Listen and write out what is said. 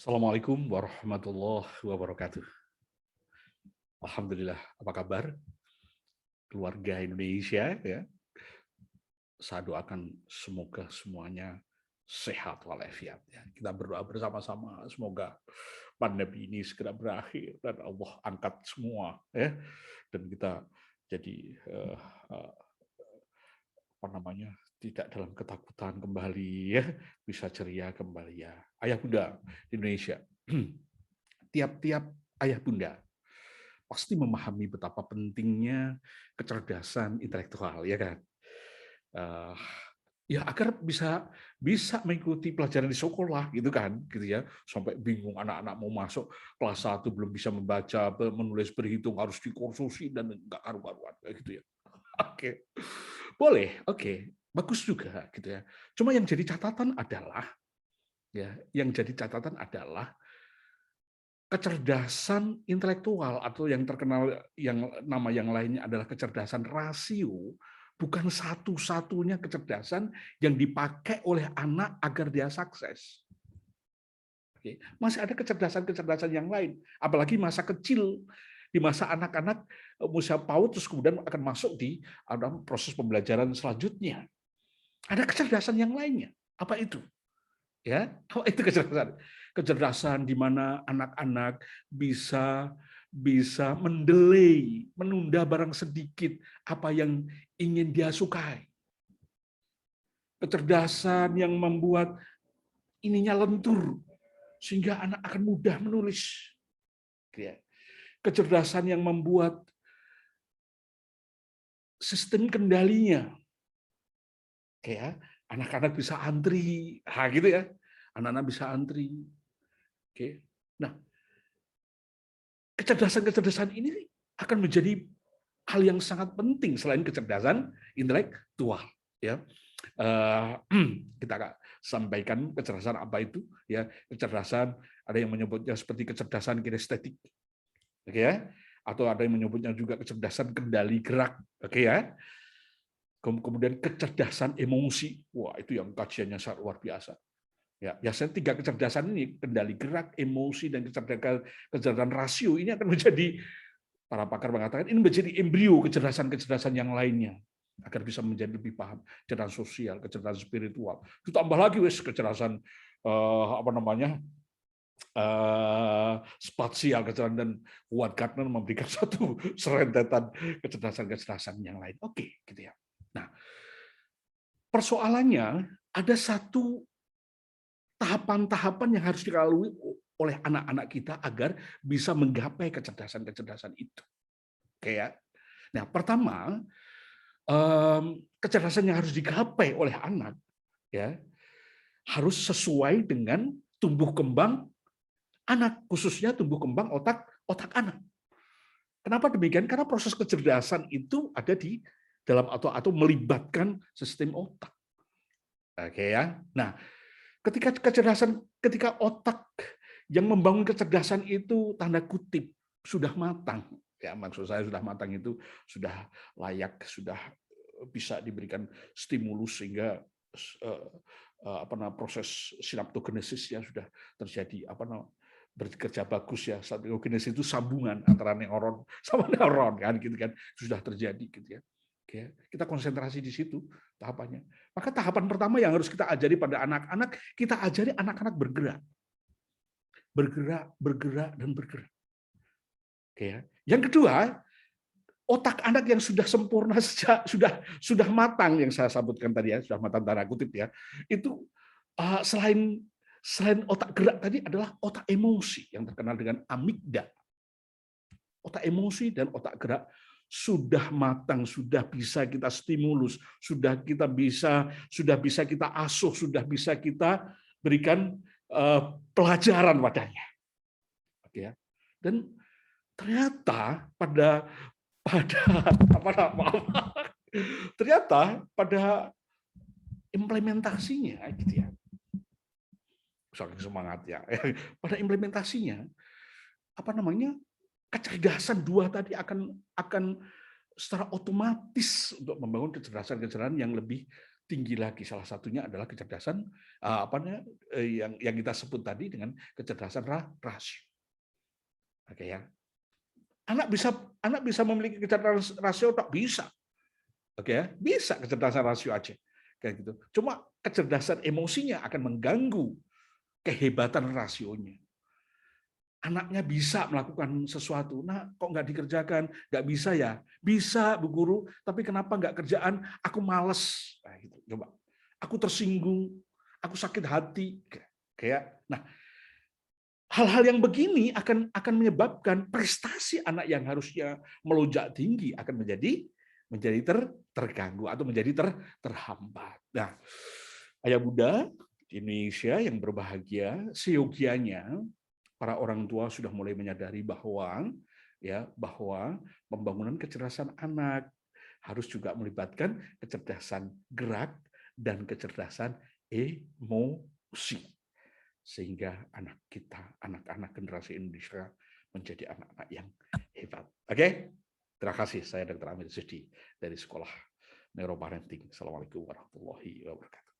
Assalamualaikum warahmatullahi wabarakatuh. Alhamdulillah, apa kabar keluarga Indonesia ya? Saya doakan semoga semuanya sehat walafiat ya. Kita berdoa bersama-sama semoga pandemi ini segera berakhir dan Allah angkat semua ya. Dan kita jadi apa namanya? Tidak dalam ketakutan kembali ya, bisa ceria kembali ya. Ayah Bunda Indonesia. Tiap-tiap ayah bunda pasti memahami betapa pentingnya kecerdasan intelektual, ya kan? Uh, ya agar bisa bisa mengikuti pelajaran di sekolah gitu kan, gitu ya. Sampai bingung anak-anak mau masuk kelas 1 belum bisa membaca, menulis, berhitung, harus dikursusi dan enggak karu-karuan kayak gitu ya. Oke. Boleh, oke. Bagus juga gitu ya. Cuma yang jadi catatan adalah kecerdasan intelektual atau yang terkenal yang nama yang lainnya adalah kecerdasan rasio, bukan satu-satunya kecerdasan yang dipakai oleh anak agar dia sukses. Oke, masih ada kecerdasan-kecerdasan yang lain, apalagi masa kecil, di masa anak-anak usia PAUD terus kemudian akan masuk di dalam proses pembelajaran selanjutnya. Ada kecerdasan yang lainnya. Apa itu? Ya, itu kecerdasan. Kecerdasan di mana anak-anak bisa bisa mendelay, menunda barang sedikit apa yang ingin dia sukai. Kecerdasan yang membuat ininya lentur sehingga anak akan mudah menulis. Kecerdasan yang membuat sistem kendalinya, kayak anak-anak bisa antri, gitu ya, anak-anak bisa antri. Oke, nah kecerdasan-kecerdasan ini akan menjadi hal yang sangat penting selain kecerdasan intelektual. Ya, kita sampaikan kecerdasan apa itu? Ya, kecerdasan ada yang menyebutnya seperti kecerdasan kinestetik, oke ya, atau ada yang menyebutnya juga kecerdasan kendali gerak, oke ya. Kemudian kecerdasan emosi, wah itu yang kajiannya sangat luar biasa. Ya, biasanya 3 kecerdasan ini, kendali gerak, emosi, dan kecerdasan rasio ini akan menjadi, para pakar mengatakan ini menjadi embrio kecerdasan-kecerdasan yang lainnya agar bisa menjadi lebih paham kecerdasan sosial, kecerdasan spiritual. Ditambah lagi kecerdasan apa namanya spasial, kecerdasan, dan Howard Gardner memberikan satu serentetan kecerdasan-kecerdasan yang lain. Oke, gitu ya. Nah, persoalannya ada satu tahapan-tahapan yang harus dilalui oleh anak-anak kita agar bisa menggapai kecerdasan-kecerdasan itu. Oke ya. Nah, pertama, kecerdasan yang harus digapai oleh anak ya harus sesuai dengan tumbuh kembang anak, khususnya tumbuh kembang otak anak. Kenapa demikian? Karena proses kecerdasan itu ada di dalam atau melibatkan sistem otak. Oke ya. Nah, ketika otak yang membangun kecerdasan itu tanda kutip sudah matang, ya maksud saya sudah matang itu sudah layak, sudah bisa diberikan stimulus sehingga proses sinaptogenesisnya sudah terjadi, bekerja bagus ya. Sinaptogenesis itu sambungan antara neuron sama neuron kan, gitu kan, sudah terjadi gitu ya. Oke, kita konsentrasi di situ tahapannya. Maka tahapan pertama yang harus kita ajari pada anak-anak, kita ajari anak-anak bergerak. Bergerak, dan bergerak. Oke ya. Yang kedua, otak anak yang sudah sempurna, sudah matang, yang saya sebutkan tadi ya, sudah matang tanda kutip ya, itu selain otak gerak tadi adalah otak emosi yang terkenal dengan amigdala. Otak emosi dan otak gerak sudah matang, sudah bisa kita stimulus, sudah bisa kita asuh, sudah bisa kita berikan pelajaran padanya. Oke ya. Dan ternyata pada implementasinya gitu ya. Saking semangat ya. Pada implementasinya kecerdasan dua tadi akan secara otomatis untuk membangun kecerdasan yang lebih tinggi lagi. Salah satunya adalah kecerdasan yang kita sebut tadi dengan kecerdasan rasio. Oke ya. Anak bisa memiliki kecerdasan rasio, tak bisa. Oke ya, bisa kecerdasan rasio aja. Kayak gitu. Cuma kecerdasan emosinya akan mengganggu kehebatan rasionya. Anaknya bisa melakukan sesuatu, nah kok nggak dikerjakan? Nggak bisa ya? Bisa, Bu Guru, tapi kenapa nggak kerjaan? Aku males. Nah, gitu. Coba. Aku tersinggung, aku sakit hati. Nah, hal-hal yang begini akan menyebabkan prestasi anak yang harusnya melonjak tinggi akan menjadi terganggu atau menjadi terhambat. Nah, Ayah Bunda di Indonesia yang berbahagia, seyogianya para orang tua sudah mulai menyadari bahwa pembangunan kecerdasan anak harus juga melibatkan kecerdasan gerak dan kecerdasan emosi, sehingga anak-anak generasi Indonesia menjadi anak-anak yang hebat. Oke, terima kasih. Saya Dr. Amir Sudi dari Sekolah Neuroparenting. Assalamualaikum warahmatullahi wabarakatuh.